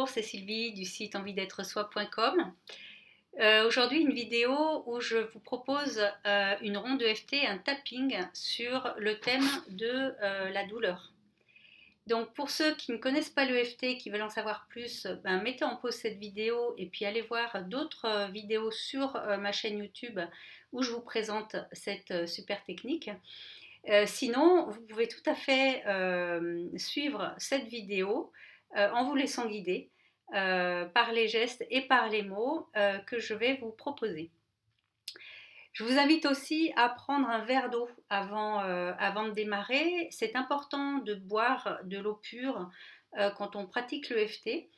Bonjour, c'est Sylvie du site envie-d'être-soi.com. Aujourd'hui, une vidéo où je vous propose une ronde EFT, un tapping sur le thème de la douleur. Donc pour ceux qui ne connaissent pas l'EFT, qui veulent en savoir plus, mettez en pause cette vidéo et puis allez voir d'autres vidéos sur ma chaîne YouTube où je vous présente cette super technique. Sinon, vous pouvez tout à fait suivre cette vidéo en vous laissant guider par les gestes et par les mots que je vais vous proposer. Je vous invite aussi à prendre un verre d'eau avant de démarrer. C'est important de boire de l'eau pure quand on pratique l'EFT.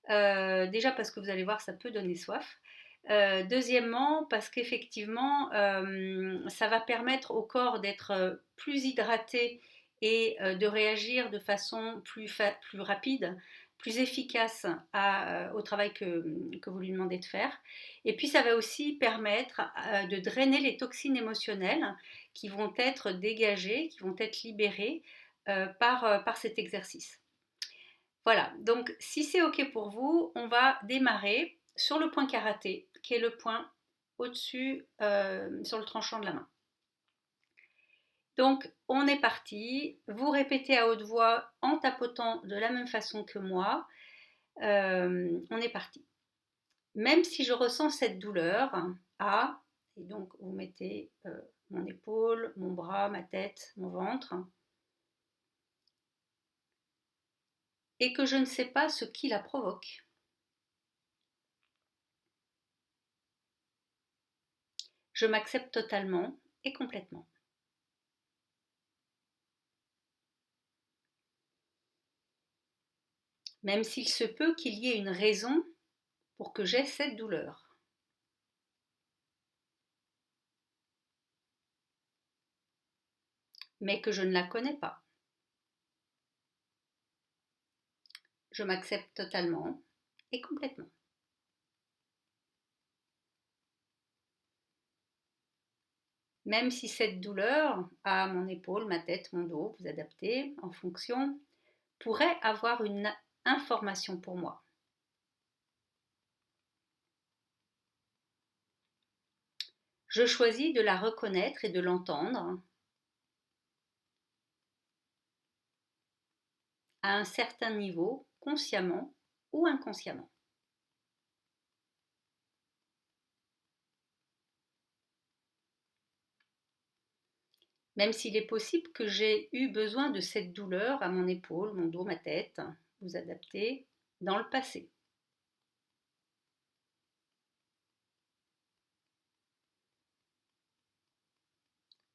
Déjà parce que vous allez voir, ça peut donner soif. Deuxièmement, parce qu'effectivement, ça va permettre au corps d'être plus hydraté et de réagir de façon plus rapide, plus efficace au travail que vous lui demandez de faire. Et puis, ça va aussi permettre de drainer les toxines émotionnelles qui vont être dégagées, qui vont être libérées par cet exercice. Voilà, donc si c'est OK pour vous, on va démarrer sur le point karaté, qui est le point au-dessus sur le tranchant de la main. Donc on est parti, vous répétez à haute voix en tapotant de la même façon que moi. On est parti. Même si je ressens cette douleur, et donc vous mettez mon épaule, mon bras, ma tête, mon ventre, et que je ne sais pas ce qui la provoque. Je m'accepte totalement et complètement. Même s'il se peut qu'il y ait une raison pour que j'aie cette douleur. Mais que je ne la connais pas. Je m'accepte totalement et complètement. Même si cette douleur à mon épaule, ma tête, mon dos, vous adaptez en fonction, pourrait avoir une information pour moi. Je choisis de la reconnaître et de l'entendre à un certain niveau, consciemment ou inconsciemment. Même s'il est possible que j'ai eu besoin de cette douleur à mon épaule, mon dos, ma tête, vous adaptez dans le passé.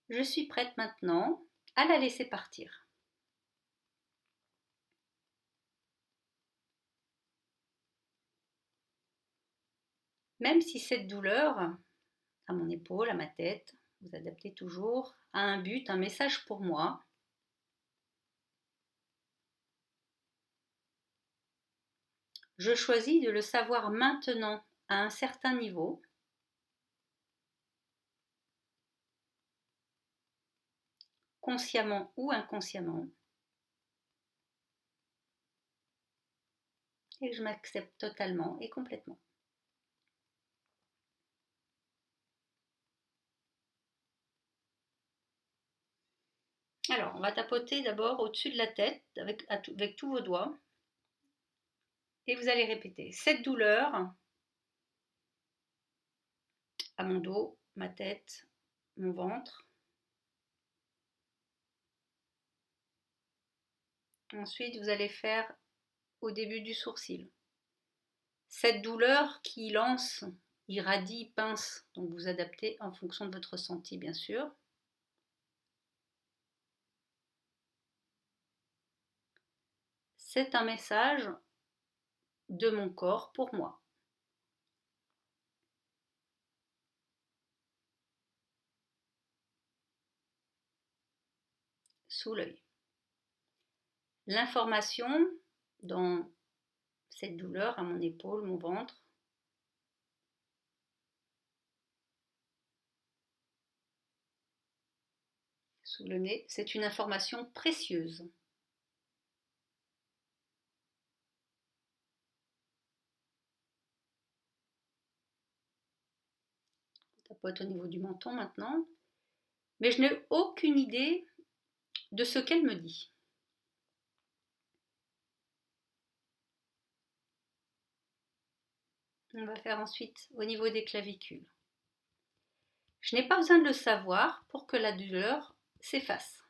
Je suis prête maintenant à la laisser partir. Même si cette douleur, à mon épaule, à ma tête, vous adaptez toujours, a un but, un message pour moi, je choisis de le savoir maintenant à un certain niveau, consciemment ou inconsciemment, et je m'accepte totalement et complètement. Alors, on va tapoter d'abord au-dessus de la tête avec tous vos doigts. Et vous allez répéter cette douleur à mon dos, ma tête, mon ventre. Ensuite, vous allez faire au début du sourcil. Cette douleur qui lance, irradie, pince, donc vous adaptez en fonction de votre ressenti, bien sûr. C'est un message de mon corps pour moi. Sous l'œil. L'information dans cette douleur à mon épaule, mon ventre, sous le nez, c'est une information précieuse. tapote au niveau du menton maintenant. Mais je n'ai aucune idée de ce qu'elle me dit. On va faire ensuite au niveau des clavicules. Je n'ai pas besoin de le savoir pour que la douleur s'efface.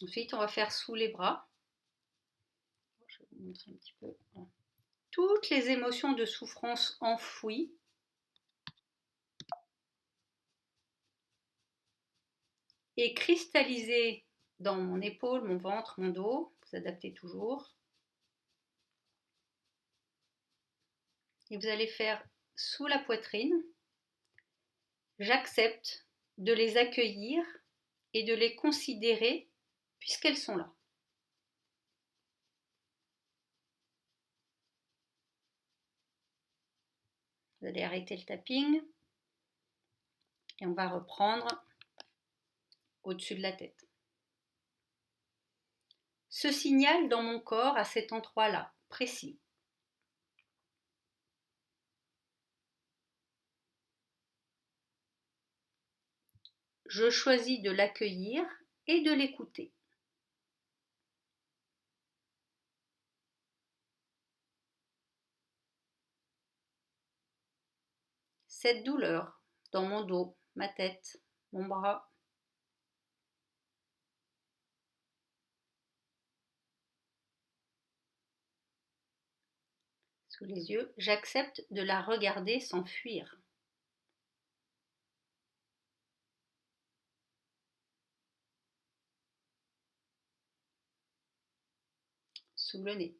Ensuite, on va faire sous les bras. Je vais vous montrer un petit peu. Toutes les émotions de souffrance enfouies et cristallisées dans mon épaule, mon ventre, mon dos. Vous adaptez toujours. Et vous allez faire sous la poitrine. J'accepte de les accueillir et de les considérer puisqu'elles sont là. Vous allez arrêter le tapping et on va reprendre au-dessus de la tête. Ce signal dans mon corps à cet endroit-là, précis. Je choisis de l'accueillir et de l'écouter. Cette douleur dans mon dos, ma tête, mon bras. Sous les yeux, j'accepte de la regarder sans fuir. Sous le nez.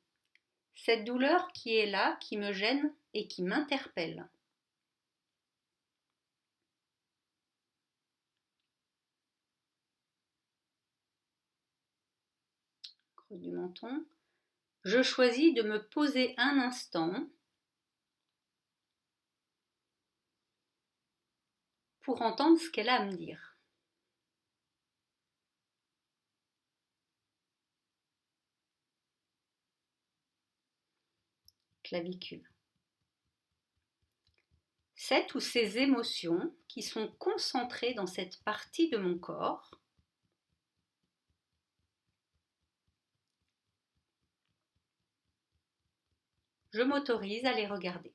Cette douleur qui est là, qui me gêne et qui m'interpelle. Creux du menton. Je choisis de me poser un instant pour entendre ce qu'elle a à me dire. Clavicule. Cette ou ces émotions qui sont concentrées dans cette partie de mon corps je m'autorise à les regarder.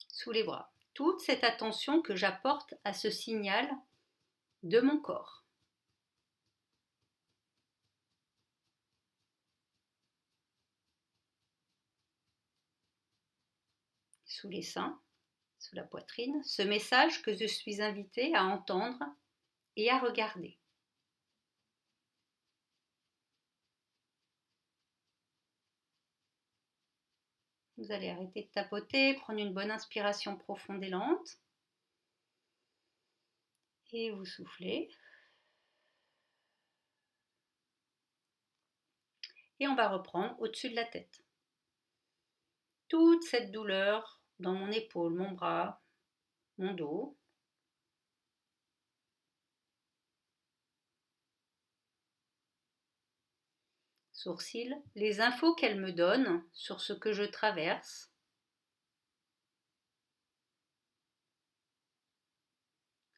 Sous les bras. Toute cette attention que j'apporte à ce signal de mon corps. Sous les seins, sous la poitrine, ce message que je suis invitée à entendre et à regarder. Vous allez arrêter de tapoter, prendre une bonne inspiration profonde et lente. Et vous soufflez. Et on va reprendre au-dessus de la tête. Toute cette douleur dans mon épaule, mon bras, mon dos. Sourcils, les infos qu'elle me donne sur ce que je traverse.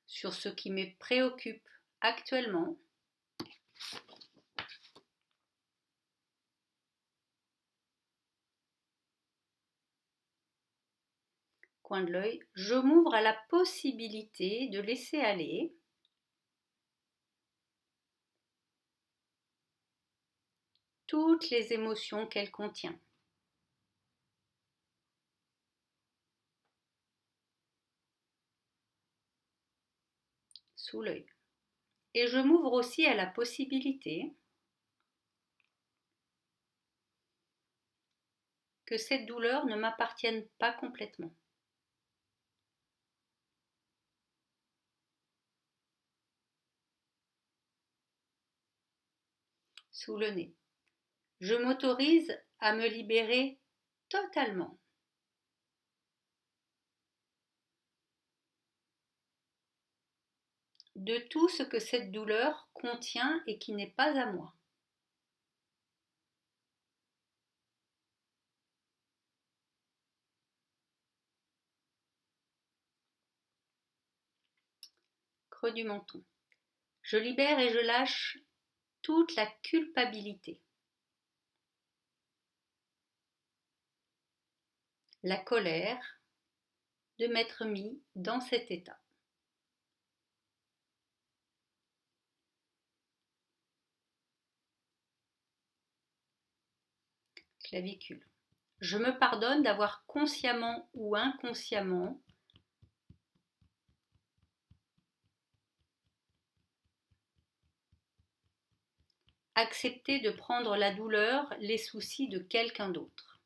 Sur ce qui me préoccupe actuellement. Coin de l'œil, je m'ouvre à la possibilité de laisser aller toutes les émotions qu'elle contient. Sous l'œil. Et je m'ouvre aussi à la possibilité que cette douleur ne m'appartienne pas complètement. Sous le nez. Je m'autorise à me libérer totalement. de tout ce que cette douleur contient et qui n'est pas à moi. Creux du menton. Je libère et je lâche toute la culpabilité, la colère de m'être mis dans cet état. Clavicule. Je me pardonne d'avoir consciemment ou inconsciemment accepté de prendre la douleur, les soucis de quelqu'un d'autre.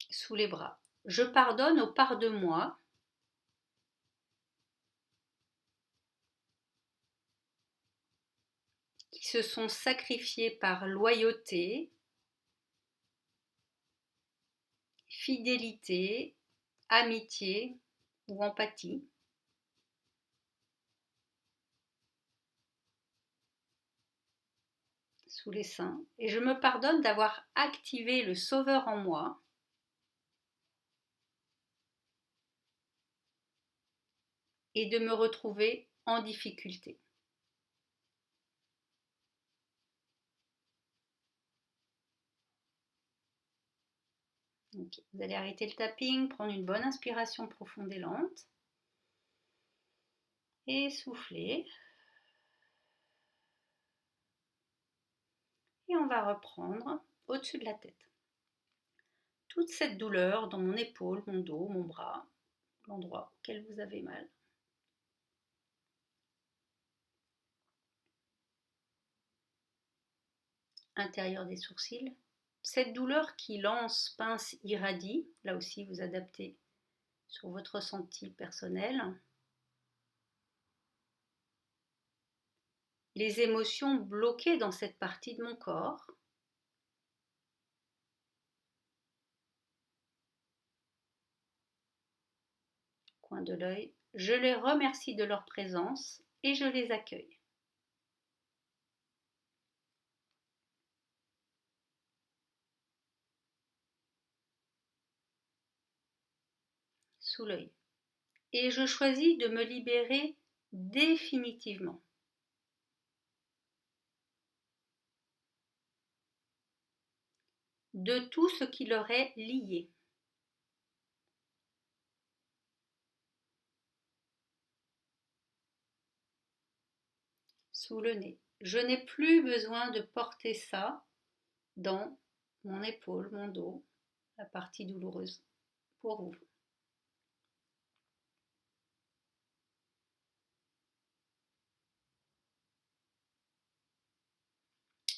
Sous les bras. Je pardonne aux parts de moi qui se sont sacrifiées par loyauté, fidélité, amitié ou empathie. Sous les seins. Et je me pardonne d'avoir activé le sauveur en moi et de me retrouver en difficulté. Okay. Vous allez arrêter le tapping, prendre une bonne inspiration profonde et lente. Et souffler. Et on va reprendre au-dessus de la tête. Toute cette douleur dans mon épaule, mon dos, mon bras, l'endroit auquel vous avez mal. Intérieur des sourcils. Cette douleur qui lance, pince, irradie, là aussi vous adaptez sur votre ressenti personnel. Les émotions bloquées dans cette partie de mon corps. Coin de l'œil. Je les remercie de leur présence et je les accueille. Sous l'œil. Et je choisis de me libérer définitivement. De tout ce qui leur est lié. Sous le nez. Je n'ai plus besoin de porter ça dans mon épaule, mon dos, la partie douloureuse pour vous.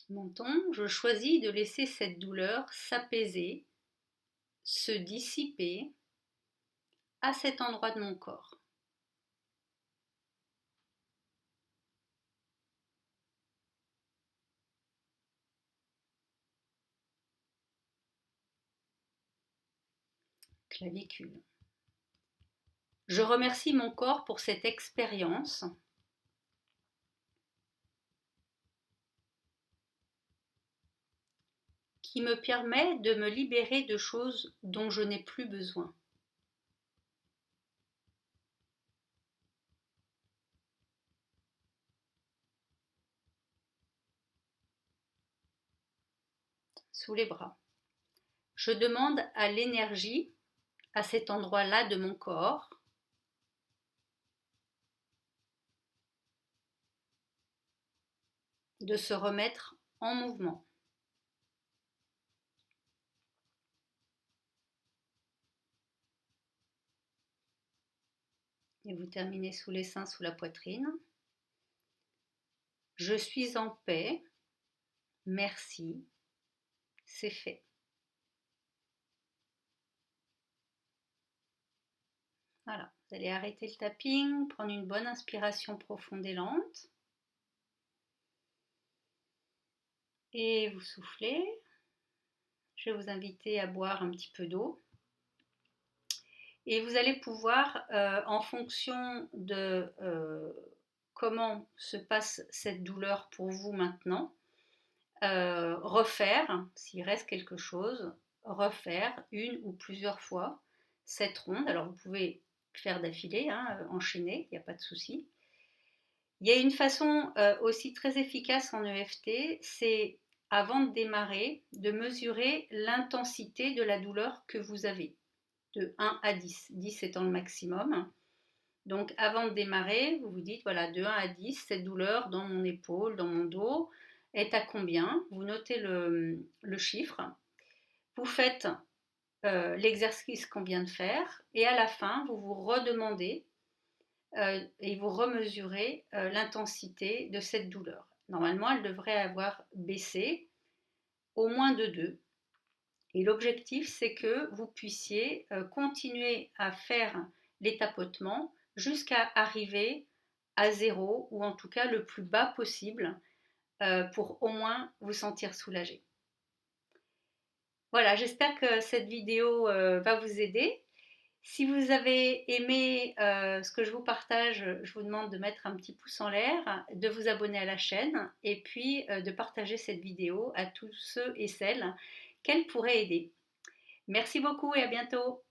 Menton, je choisis de laisser cette douleur s'apaiser, se dissiper à cet endroit de mon corps. Clavicule. Je remercie mon corps pour cette expérience qui me permet de me libérer de choses dont je n'ai plus besoin. Sous les bras. Je demande à l'énergie, à cet endroit-là de mon corps, de se remettre en mouvement. Et vous terminez sous les seins, sous la poitrine. Je suis en paix. Merci. C'est fait. Voilà. Vous allez arrêter le tapping, prendre une bonne inspiration profonde et lente. Et vous soufflez. Je vais vous inviter à boire un petit peu d'eau. Et vous allez pouvoir, en fonction de comment se passe cette douleur pour vous maintenant, refaire, s'il reste quelque chose, refaire une ou plusieurs fois cette ronde. Alors vous pouvez faire d'affilée, hein, enchaîner, il n'y a pas de souci. Il y a une façon aussi très efficace en EFT, c'est avant de démarrer, de mesurer l'intensité de la douleur que vous avez, de 1 à 10, 10 étant le maximum. Donc avant de démarrer, vous vous dites, voilà, de 1 à 10, cette douleur dans mon épaule, dans mon dos, est à combien? Vous notez le chiffre, vous faites l'exercice qu'on vient de faire, et à la fin, vous vous redemandez et vous remesurez l'intensité de cette douleur. Normalement, elle devrait avoir baissé au moins de 2. Et l'objectif, c'est que vous puissiez continuer à faire les tapotements jusqu'à arriver à 0, ou en tout cas le plus bas possible, pour au moins vous sentir soulagé. Voilà, j'espère que cette vidéo va vous aider. Si vous avez aimé ce que je vous partage, je vous demande de mettre un petit pouce en l'air, de vous abonner à la chaîne et puis de partager cette vidéo à tous ceux et celles qu'elle pourrait aider. Merci beaucoup et à bientôt.